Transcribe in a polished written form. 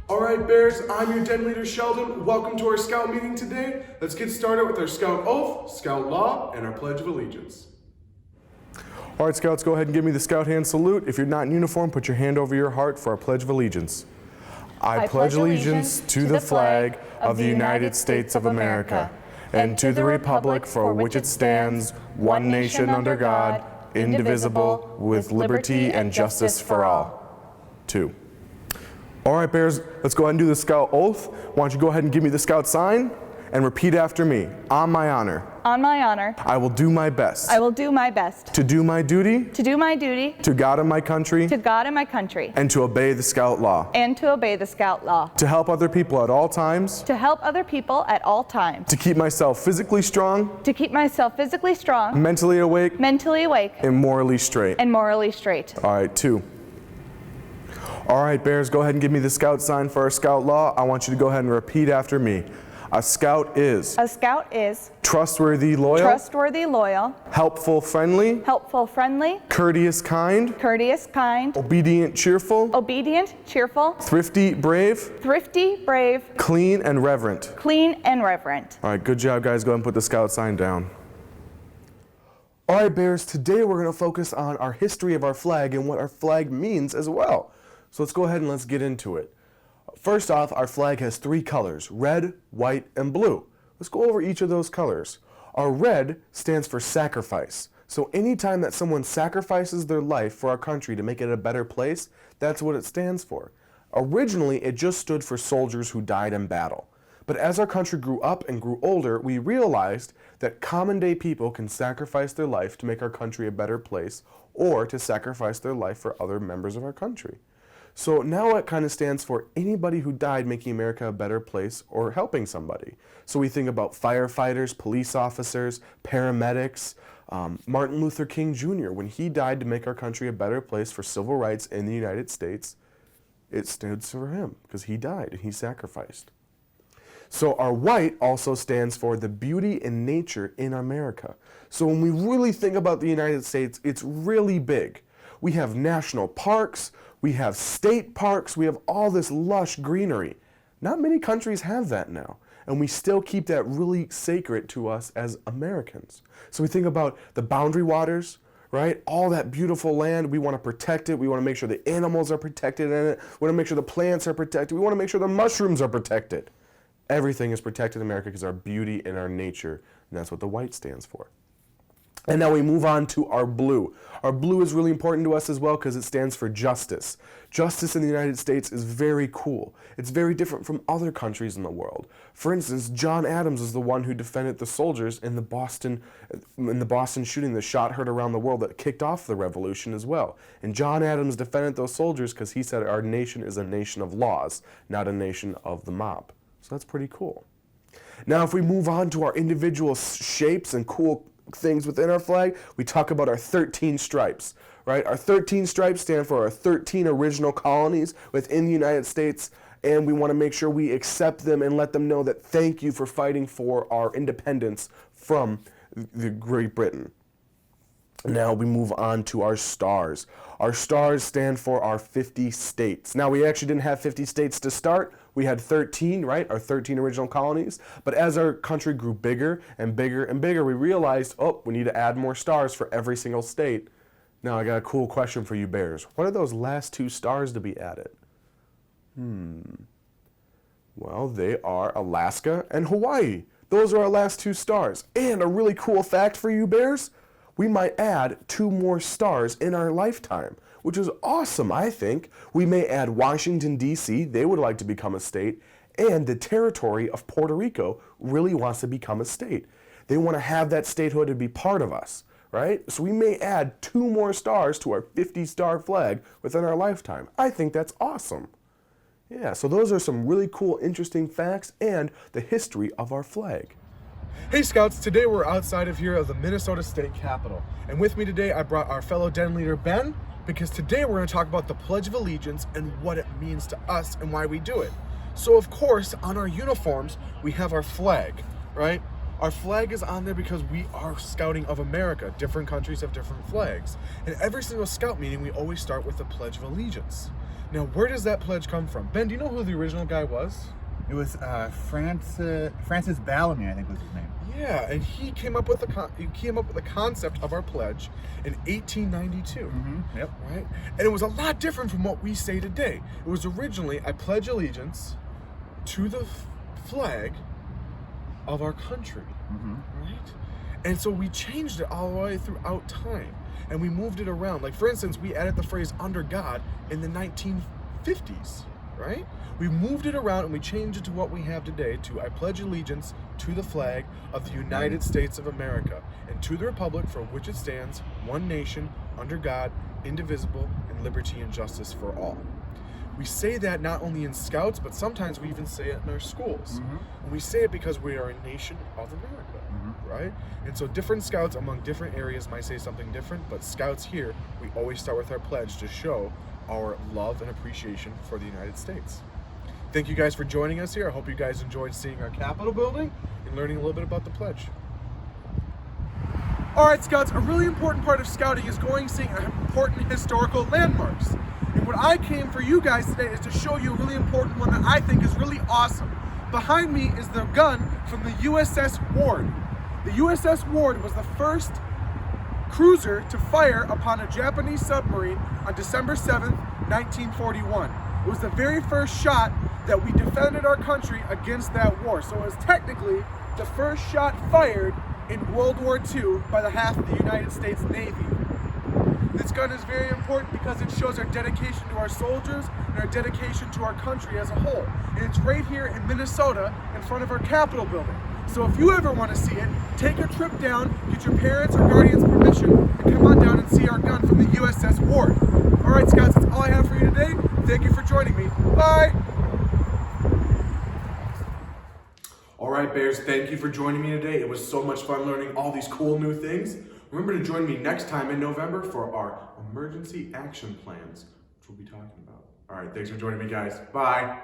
Alright Bears, I'm your Den Leader Sheldon. Welcome to our Scout meeting today. Let's get started with our Scout Oath, Scout Law, and our Pledge of Allegiance. Alright Scouts, go ahead and give me the Scout hand salute. If you're not in uniform, put your hand over your heart for our Pledge of Allegiance. I pledge allegiance to the flag of the United States of America and to the republic for which it stands, one nation under God, indivisible, with liberty and justice for all. 2. All right, Bears, let's go ahead and do the Scout Oath. Why don't you go ahead and give me the Scout sign and repeat after me. On my honor. On my honor. I will do my best. I will do my best. To do my duty. To do my duty. To God and my country. To God and my country. And to obey the Scout Law. And to obey the Scout Law. To help other people at all times. To help other people at all times. To keep myself physically strong. To keep myself physically strong. Mentally awake. Mentally awake. And morally straight. And morally straight. All right, 2. All right, Bears, go ahead and give me the Scout sign for our Scout Law. I want you to go ahead and repeat after me. A Scout is. A Scout is. Trustworthy, loyal. Trustworthy, loyal. Helpful, friendly. Helpful, friendly. Courteous, kind. Courteous, kind. Obedient, cheerful. Obedient, cheerful. Thrifty, brave. Thrifty, brave. Clean and reverent. Clean and reverent. All right, good job, guys. Go ahead and put the Scout sign down. All right, Bears, today we're going to focus on our history of our flag and what our flag means as well. So let's go ahead and let's get into it. First off, our flag has 3 colors, red, white, and blue. Let's go over each of those colors. Our red stands for sacrifice. So anytime that someone sacrifices their life for our country to make it a better place, that's what it stands for. Originally, it just stood for soldiers who died in battle. But as our country grew up and grew older, we realized that common day people can sacrifice their life to make our country a better place or to sacrifice their life for other members of our country. So now it kind of stands for anybody who died making America a better place or helping somebody. So we think about firefighters, police officers, paramedics, Martin Luther King Jr. When he died to make our country a better place for civil rights in the United States, it stood for him because he died and he sacrificed. So our white also stands for the beauty and nature in America. So when we really think about the United States, it's really big. We have national parks, we have state parks, we have all this lush greenery. Not many countries have that now, and we still keep that really sacred to us as Americans. So we think about the boundary waters, right? All that beautiful land, we want to protect it. We want to make sure the animals are protected in it. We want to make sure the plants are protected. We want to make sure the mushrooms are protected. Everything is protected in America because our beauty and our nature, and that's what the white stands for. And now we move on to our blue. Our blue is really important to us as well because it stands for justice. Justice in the United States is very cool. It's very different from other countries in the world. For instance, John Adams is the one who defended the soldiers in the Boston shooting, the shot heard around the world that kicked off the revolution as well. And John Adams defended those soldiers because he said our nation is a nation of laws, not a nation of the mob. So that's pretty cool. Now if we move on to our individual shapes and cool things within our flag, we talk about our 13 stripes, right? Our 13 stripes stand for our 13 original colonies within the United States, and we want to make sure we accept them and let them know that thank you for fighting for our independence from the Great Britain. Now we move on to our stars. Our stars stand for our 50 states. Now we actually didn't have 50 states to start. We had 13, right? Our 13 original colonies. But as our country grew bigger and bigger and bigger, we realized, oh, we need to add more stars for every single state. Now I got a cool question for you Bears. What are those last 2 stars to be added? Well, they are Alaska and Hawaii. Those are our last 2 stars. And a really cool fact for you Bears, we might add 2 more stars in our lifetime, which is awesome, I think. We may add Washington, D.C., they would like to become a state, and the territory of Puerto Rico really wants to become a state. They want to have that statehood to be part of us, right? So we may add 2 more stars to our 50-star flag within our lifetime. I think that's awesome. Yeah, so those are some really cool, interesting facts and the history of our flag. Hey Scouts, today we're outside of here of the Minnesota State Capitol. And with me today I brought our fellow Den Leader Ben because today we're going to talk about the Pledge of Allegiance and what it means to us and why we do it. So of course, on our uniforms, we have our flag, right? Our flag is on there because we are Scouting of America. Different countries have different flags. And every single Scout meeting, we always start with the Pledge of Allegiance. Now, where does that pledge come from? Ben, do you know who the original guy was? It was Francis Bellamy, I think was his name. Yeah, and he came up with the concept of our pledge in 1892. Yep. Right? And it was a lot different from what we say today. It was originally, I pledge allegiance to the flag of our country. Right? And so we changed it all the way throughout time. And we moved it around. Like, for instance, we added the phrase under God in the 1950s. Right? We moved it around and we changed it to what we have today, to I pledge allegiance to the flag of the United States of America and to the republic for which it stands, one nation, under God, indivisible, in liberty and justice for all. We say that not only in Scouts, but sometimes we even say it in our schools. And we say it because we are a nation of America, right? And so different Scouts among different areas might say something different, but Scouts here, we always start with our pledge to show our love and appreciation for the United States. Thank you guys for joining us here. I hope you guys enjoyed seeing our Capitol building and learning a little bit about the pledge. All right, Scouts, a really important part of Scouting is going seeing important historical landmarks. And what I came for you guys today is to show you a really important one that I think is really awesome. Behind me is the gun from the USS Ward. The USS Ward was the first cruiser to fire upon a Japanese submarine on December 7th, 1941. It was the very first shot that we defended our country against that war. So it was technically the first shot fired in World War II by the half of the United States Navy. This gun is very important because it shows our dedication to our soldiers and our dedication to our country as a whole. And it's right here in Minnesota in front of our Capitol building. So if you ever want to see it, take a trip down, get your parents or guardians' permission, and come on down and see our gun from the USS Ward. All right, Scouts, that's all I have for you today. Thank you for joining me. Bye. All right, Bears, thank you for joining me today. It was so much fun learning all these cool new things. Remember to join me next time in November for our emergency action plans, which we'll be talking about. All right, thanks for joining me, guys. Bye.